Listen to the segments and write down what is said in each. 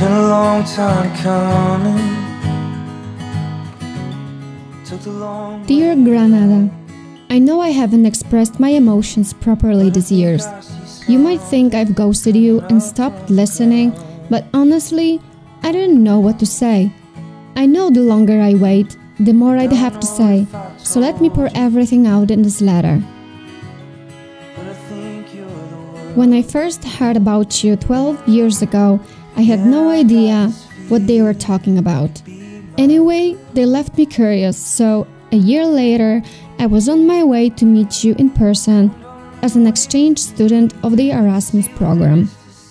been a long time coming. Took the long Dear Granada, I know I haven't expressed my emotions properly these years. You might think I've ghosted you and stopped listening, but honestly, I didn't know what to say. I know the longer I wait, the more I'd have to say, so let me pour everything out in this letter. When I first heard about you 12 years ago, I had no idea what they were talking about. Anyway, they left me curious, so a year later, I was on my way to meet you in person as an exchange student of the Erasmus program.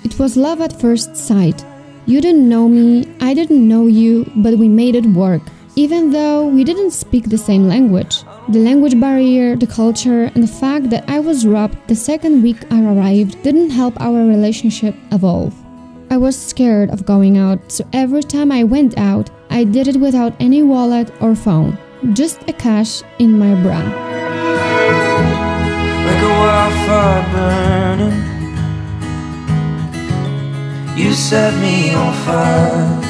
It was love at first sight. You didn't know me, I didn't know you, but we made it work. Even though we didn't speak the same language. The language barrier, the culture, and the fact that I was robbed the second week I arrived didn't help our relationship evolve. I was scared of going out, so every time I went out, I did it without any wallet or phone, just a cash in my bra. like a wildfire burning, you set me on fire.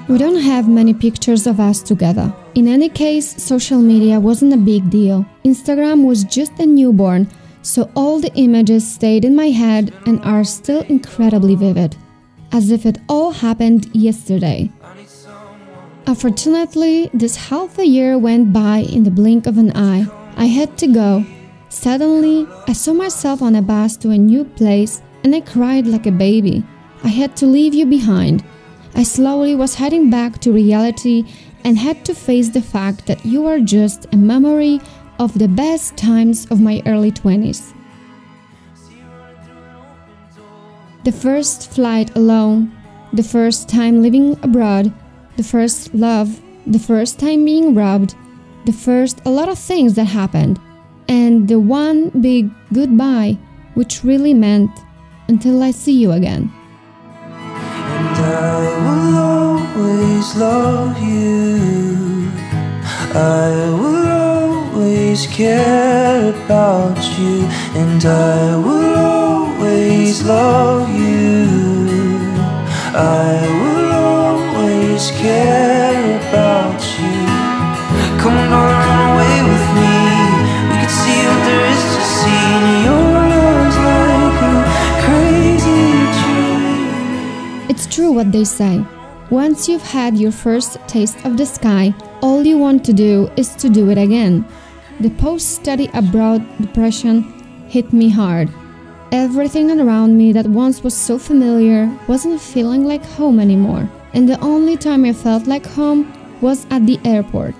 We don't have many pictures of us together. In any case, social media wasn't a big deal. Instagram was just a newborn, so all the images stayed in my head and are still incredibly vivid, as if it all happened yesterday. Unfortunately, this half a year went by in the blink of an eye. I had to go. Suddenly, I saw myself on a bus to a new place and I cried like a baby. I had to leave you behind. I slowly was heading back to reality and had to face the fact that you are just a memory of the best times of my early 20s. The first flight alone, the first time living abroad, the first love, the first time being robbed, the first a lot of things that happened, and the one big goodbye, which really meant until I see you again. And I will always love you. I will always care about you. And I will always love you. I will always care about you. Come on, run away with me. We could see what there is to see. And your love's like a crazy dream. It's true what they say. Once you've had your first taste of the sky, all you want to do is to do it again. The post-study abroad depression hit me hard. Everything around me that once was so familiar wasn't feeling like home anymore. And the only time I felt like home was at the airport.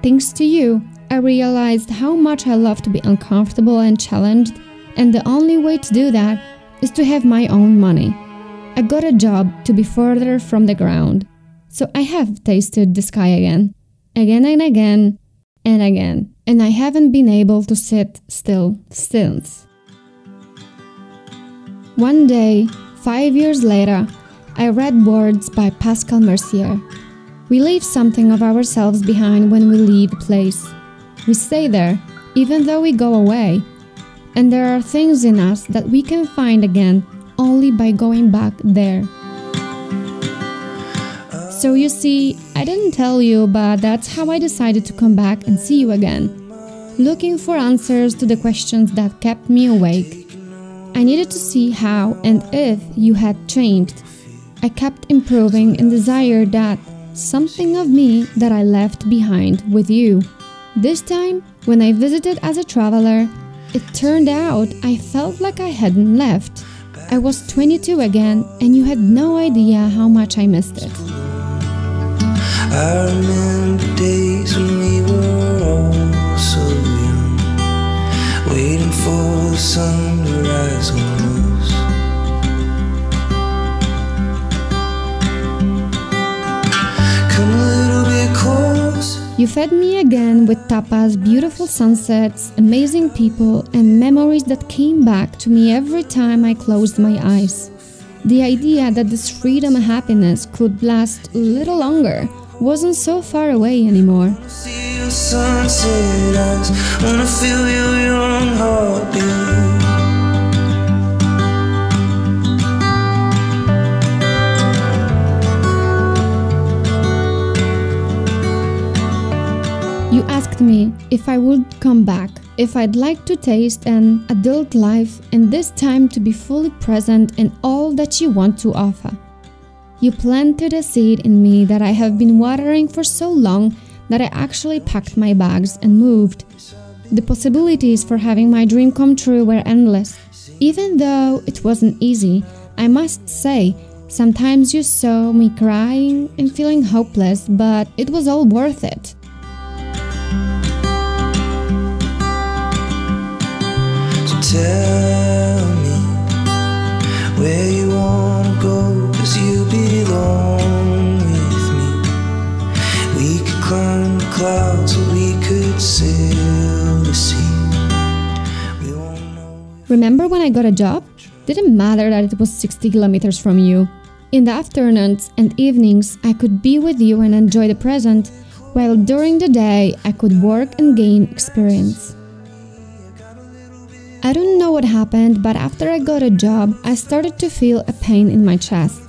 Thanks to you, I realized how much I love to be uncomfortable and challenged, and the only way to do that is to have my own money. I got a job to be further from the ground, so I have tasted the sky again and again, and again, and I haven't been able to sit still since. One day, 5 years later, I read words by Pascal Mercier. We leave something of ourselves behind when we leave a place. We stay there, even though we go away. And there are things in us that we can find again only by going back there. So you see, I didn't tell you, but that's how I decided to come back and see you again. Looking for answers to the questions that kept me awake. I needed to see how and if you had changed. I kept improving and desired that something of me that I left behind with you. This time, when I visited as a traveler, it turned out I felt like I hadn't left. I was 22 again, and you had no idea how much I missed it. I remember days when we were all so young, waiting for the sun to rise on us. Come a little bit close. You fed me again with tapas, beautiful sunsets, amazing people, and memories that came back to me every time I closed my eyes. The idea that this freedom and happiness could last a little longer wasn't so far away anymore. See your sunset eyes, wanna feel your young heartbeat. me if I would come back, if I'd like to taste an adult life and this time to be fully present in all that you want to offer. You planted a seed in me that I have been watering for so long that I actually packed my bags and moved. The possibilities for having my dream come true were endless. Even though it wasn't easy, I must say, sometimes you saw me crying and feeling hopeless, but it was all worth it. So tell me where you wanna go, 'cause you belong with me. We could climb the clouds or we could sail the sea. We won't know. Remember when I got a job? Didn't matter that it was 60 kilometers from you. In the afternoons and evenings, I could be with you and enjoy the present, while during the day, I could work and gain experience. I don't know what happened, but after I got a job, I started to feel a pain in my chest.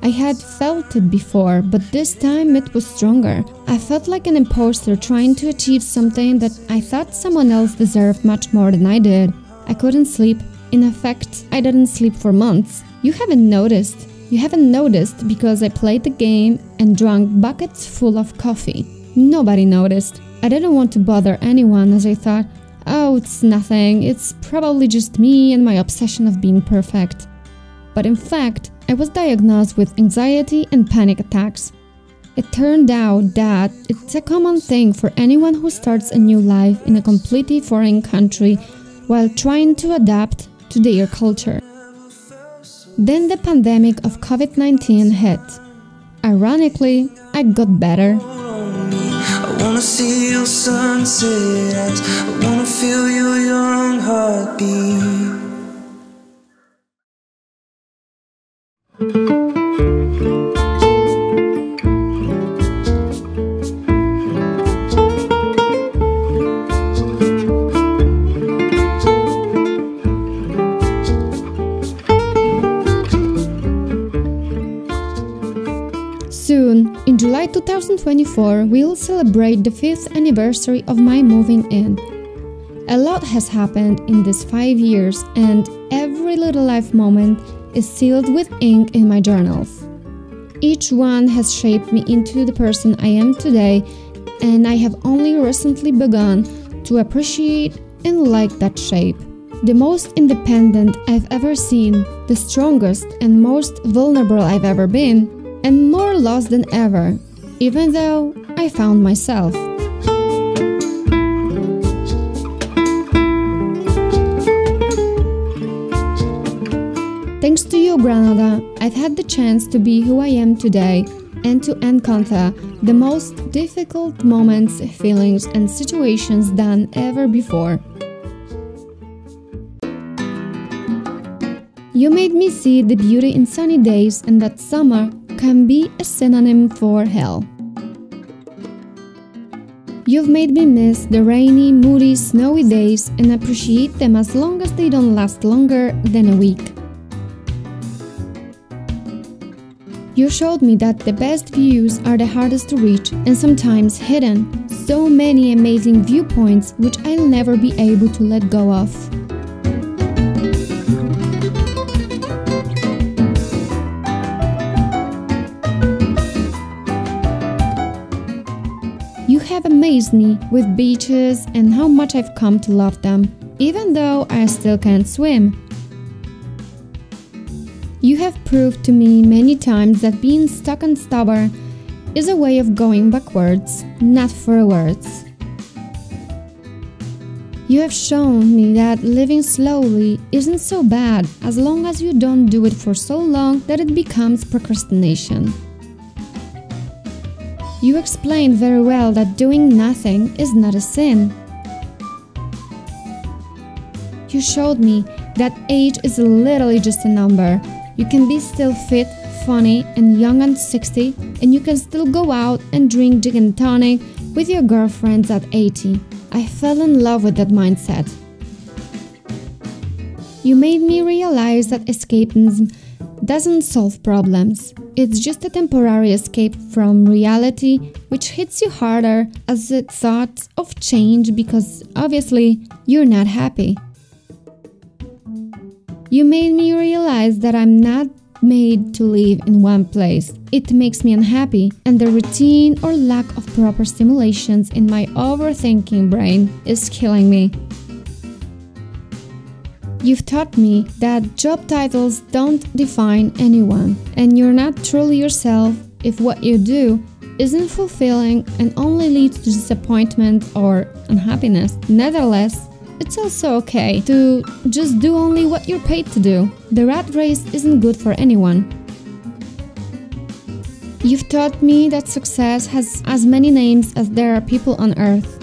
I had felt it before, but this time it was stronger. I felt like an imposter trying to achieve something that I thought someone else deserved much more than I did. I couldn't sleep. In effect, I didn't sleep for months. You haven't noticed. You haven't noticed because I played the game and drank buckets full of coffee. Nobody noticed. I didn't want to bother anyone as I thought, oh, it's nothing, it's probably just me and my obsession of being perfect. But in fact, I was diagnosed with anxiety and panic attacks. It turned out that it's a common thing for anyone who starts a new life in a completely foreign country while trying to adapt to their culture. Then the pandemic of COVID-19 hit. Ironically, I got better. I wanna see your sunset, I wanna feel your young heartbeat. Soon, in July 2024, we'll celebrate the 5th anniversary of my moving in. A lot has happened in these 5 years, and every little life moment is sealed with ink in my journals. Each one has shaped me into the person I am today, and I have only recently begun to appreciate and like that shape. The most independent I've ever seen, the strongest and most vulnerable I've ever been, and more lost than ever, even though I found myself. Thanks to you, Granada, I've had the chance to be who I am today and to encounter the most difficult moments, feelings, and situations than ever before. You made me see the beauty in sunny days and that summer can be a synonym for hell. You've made me miss the rainy, moody, snowy days and appreciate them as long as they don't last longer than a week. You showed me that the best views are the hardest to reach and sometimes hidden, so many amazing viewpoints which I'll never be able to let go of. You have amazed me with beaches and how much I've come to love them, even though I still can't swim. You have proved to me many times that being stuck and stubborn is a way of going backwards, not forwards. You have shown me that living slowly isn't so bad as long as you don't do it for so long that it becomes procrastination. You explained very well that doing nothing is not a sin. You showed me that age is literally just a number. You can be still fit, funny, and young at 60, and you can still go out and drink gin and tonic with your girlfriends at 80. I fell in love with that mindset. You made me realize that escapism doesn't solve problems. It's just a temporary escape from reality which hits you harder as a thought of change because obviously you're not happy. You made me realize that I'm not made to live in one place. It makes me unhappy, and the routine or lack of proper stimulations in my overthinking brain is killing me. You've taught me that job titles don't define anyone, and you're not truly yourself if what you do isn't fulfilling and only leads to disappointment or unhappiness. Nevertheless, it's also okay to just do only what you're paid to do. The rat race isn't good for anyone. You've taught me that success has as many names as there are people on earth.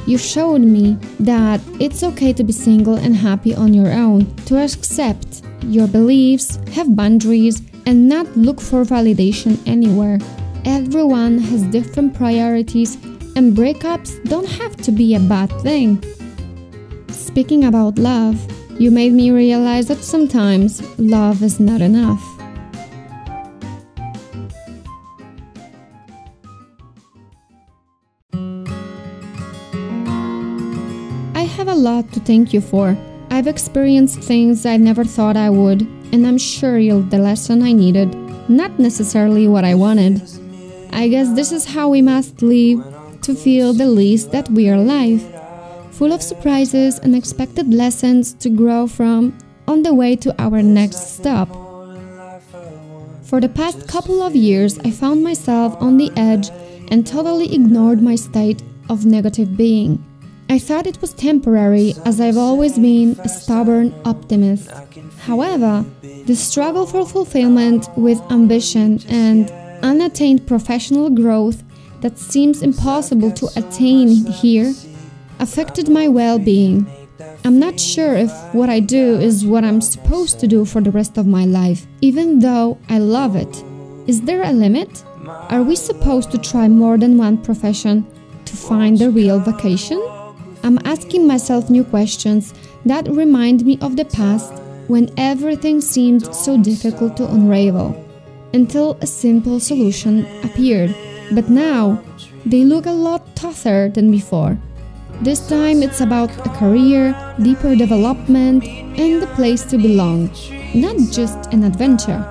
You showed me that it's okay to be single and happy on your own, to accept your beliefs, have boundaries, and not look for validation anywhere. Everyone has different priorities, and breakups don't have to be a bad thing. Speaking about love, you made me realize that sometimes love is not enough. I have a lot to thank you for. I've experienced things I never thought I would, and I'm sure you're the lesson I needed, not necessarily what I wanted. I guess this is how we must live, to feel the least that we are alive, full of surprises and unexpected lessons to grow from on the way to our next stop. For the past couple of years, I found myself on the edge and totally ignored my state of negative being. I thought it was temporary, as I've always been a stubborn optimist. However, the struggle for fulfillment with ambition and unattained professional growth that seems impossible to attain here affected my well-being. I'm not sure if what I do is what I'm supposed to do for the rest of my life, even though I love it. Is there a limit? Are we supposed to try more than one profession to find the real vocation? I'm asking myself new questions that remind me of the past when everything seemed so difficult to unravel, until a simple solution appeared. But now, they look a lot tougher than before. This time it's about a career, deeper development, and the place to belong, not just an adventure.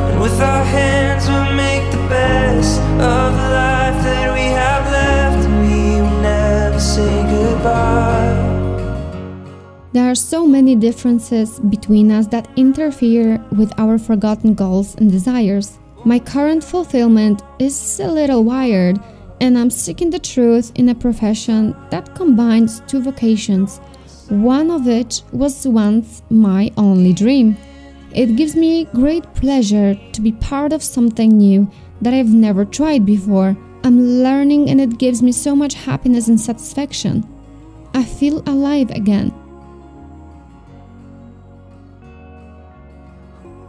And with our hands we'll make the best of the life that we have left, and we will never say goodbye. There are so many differences between us that interfere with our forgotten goals and desires. My current fulfillment is a little wired, and I'm seeking the truth in a profession that combines two vocations, one of which was once my only dream. It gives me great pleasure to be part of something new that I've never tried before. I'm learning, and it gives me so much happiness and satisfaction. I feel alive again.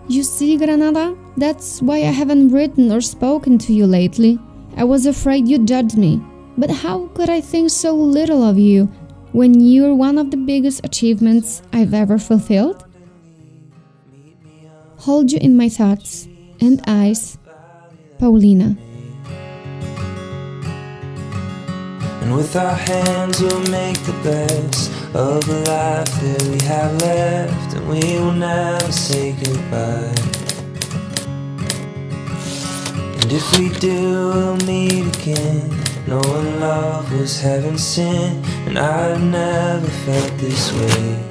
You see, Granada, that's why I haven't written or spoken to you lately. I was afraid you'd judge me. But how could I think so little of you when you're one of the biggest achievements I've ever fulfilled? Hold you in my thoughts and eyes, Paulina. And with our hands we'll make the best of the life that we have left, and we will never say goodbye. And if we do, we'll meet again, knowing love was heaven sent, and I've never felt this way.